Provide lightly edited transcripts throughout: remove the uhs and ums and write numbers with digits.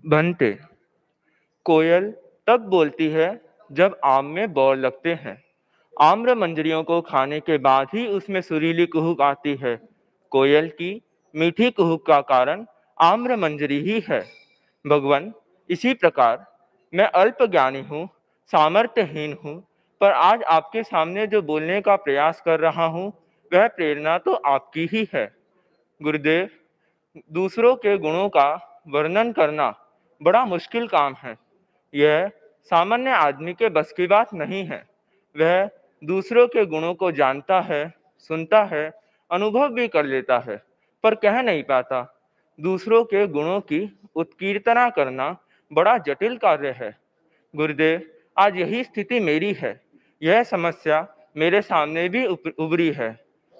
बनते। कोयल तब बोलती है जब आम में बौर लगते हैं। आम्र मंजरियों को खाने के बाद ही उसमें सुरीली कुहुक आती है। कोयल की मीठी कुहुक का कारण आम्र मंजरी ही है। भगवान, इसी प्रकार मैं अल्प ज्ञानी हूँ, सामर्थ्यहीन हूँ, पर आज आपके सामने जो बोलने का प्रयास कर रहा हूँ, वह प्रेरणा तो आपकी ही है। गुरुदेव, दूसरों के गुणों का वर्णन करना बड़ा मुश्किल काम है। यह सामान्य आदमी के बस की बात नहीं है। वह दूसरों के गुणों को जानता है, सुनता है, अनुभव भी कर लेता है, पर कह नहीं पाता। दूसरों के गुणों की उत्कीर्तना करना बड़ा जटिल कार्य है। गुरुदेव, आज यही स्थिति मेरी है। यह समस्या मेरे सामने भी उभरी है,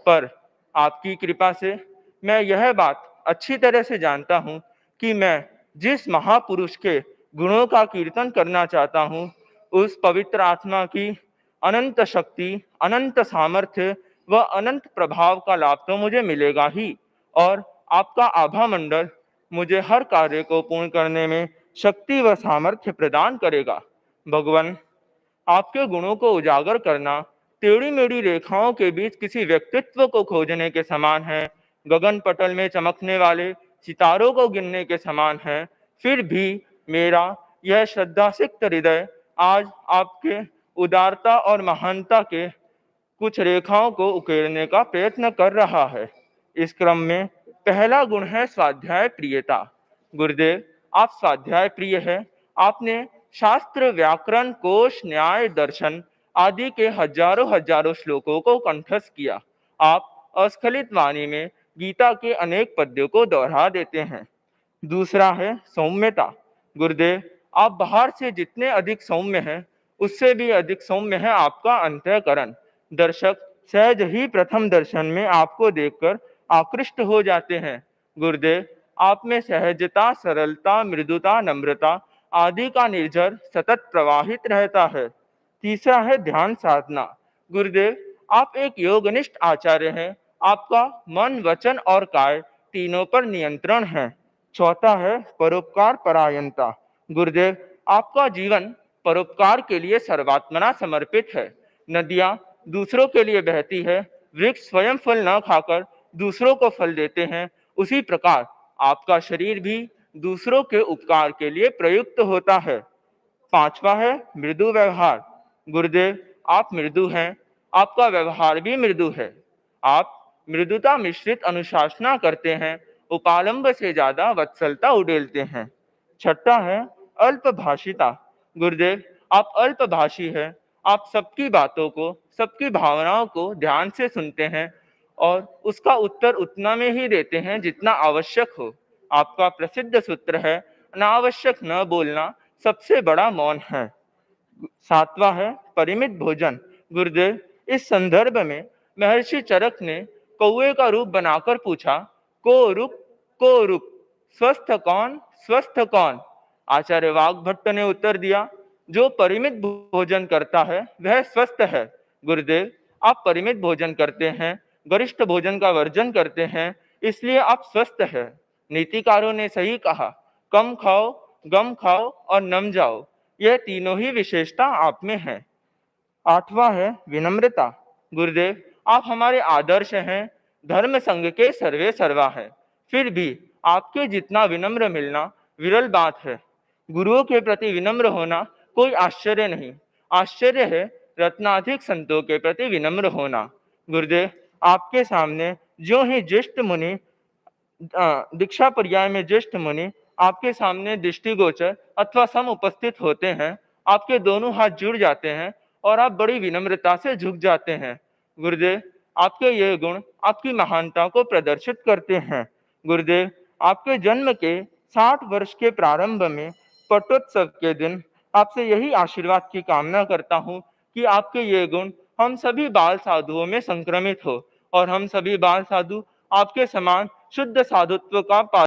पर आपकी कृपा से मैं यह बात अच्छी तरह से जानता हूँ कि मैं जिस महापुरुष के गुणों का कीर्तन करना चाहता हूँ, उस पवित्र आत्मा की अनंत शक्ति, अनंत सामर्थ्य व अनंत प्रभाव का लाभ तो मुझे मिलेगा ही, और आपका आभा मंडल मुझे हर कार्य को पूर्ण करने में शक्ति व सामर्थ्य प्रदान करेगा। भगवान, आपके गुणों को उजागर करना टेढ़ी मेढ़ी रेखाओं के बीच किसी व्यक्तित्व को खोजने के समान है, गगन पटल में चमकने वाले सितारों को गिनने के समान है। फिर भी मेरा यह श्रद्धासिक्त हृदय आज आपके उदारता और महानता के कुछ रेखाओं को उकेरने का प्रयत्न कर रहा है। इस क्रम में पहला गुण है स्वाध्याय प्रियता। गुरुदेव, आप स्वाध्याय प्रिय है। आपने शास्त्र, व्याकरण, कोश, न्याय, दर्शन आदि के हजारों हजारों श्लोकों को कंठस्थ किया। आप अस्खलित वाणी में गीता के अनेक पद्यों को दोहरा देते हैं। दूसरा है सौम्यता। गुरुदेव, आप बाहर से जितने अधिक सौम्य हैं, उससे भी अधिक सौम्य है आपका अंतःकरण। दर्शक सहज ही प्रथम दर्शन में आपको देखकर आकृष्ट हो जाते हैं। गुरुदेव, आप में सहजता, सरलता, मृदुता, नम्रता आदि का निर्झर सतत प्रवाहित रहता है। तीसरा है ध्यान साधना। गुरुदेव, आप एक योगनिष्ठ आचार्य हैं। आपका मन, वचन और काय तीनों पर नियंत्रण है। चौथा है परोपकार परायणता। गुरुदेव, आपका जीवन परोपकार के लिए सर्वात्मना समर्पित है। नदियां दूसरों के लिए बहती है, वृक्ष स्वयं फल न खाकर दूसरों को फल देते हैं, उसी प्रकार आपका शरीर भी दूसरों के उपकार के लिए प्रयुक्त होता है। पांचवा है मृदु व्यवहार। गुरुदेव, आप मृदु हैं, आपका व्यवहार भी मृदु है। आप मृदुता मिश्रित अनुशासना करते हैं, उपालंब से ज्यादा वत्सलता उड़ेलते हैं। छठा है अल्पभाषिता। गुरुदेव, आप अल्पभाषी हैं। आप सबकी बातों को, सबकी भावनाओं को ध्यान से सुनते हैं और उसका उत्तर उतना में ही देते हैं जितना आवश्यक हो। आपका प्रसिद्ध सूत्र है, अनावश्यक न बोलना सबसे बड़ा मौन है। सातवां है परिमित भोजन। गुरुदेव, इस संदर्भ में महर्षि चरक ने कौए का रूप बनाकर पूछा, को रुक, स्वस्थ कौन, स्वस्थ कौन? आचार्य वाग्भट्ट ने उत्तर दिया, जो परिमित भोजन करता है वह स्वस्थ है। गुरुदेव, आप परिमित भोजन करते हैं, गरिष्ठ भोजन का वर्जन करते हैं, इसलिए आप स्वस्थ है। नीतिकारों ने सही कहा, कम खाओ, गम खाओ और नम जाओ। यह तीनों ही विशेषता आप में है। आठवां है विनम्रता। गुरुदेव, आप हमारे आदर्श हैं, धर्म संघ के सर्वे सर्वा है। फिर भी आपके जितना विनम्र मिलना विरल बात है। गुरुओं के प्रति विनम्र होना कोई आश्चर्य नहीं, आश्चर्य है रत्नाधिक संतों के प्रति विनम्र होना। गुरुदेव, आपके सामने जो ही ज्येष्ठ मुनि, दीक्षा पर्याय में ज्येष्ठ मुनि आपके सामने दृष्टिगोचर अथवा सम उपस्थित होते हैं, आपके दोनों हाथ जुड़ जाते हैं और आप बड़ी विनम्रता से झुक जाते हैं। गुरुदेव, आपके ये गुण आपकी महानता को प्रदर्शित करते हैं। गुरुदेव, आपके जन्म के 60 वर्ष के प्रारंभ में पटोत्सव के दिन आपसे यही आशीर्वाद की कामना करता हूँ कि आपके ये गुण हम सभी बाल साधुओं में संक्रमित हो और हम सभी बाल साधु आपके समान शुद्ध साधुत्व का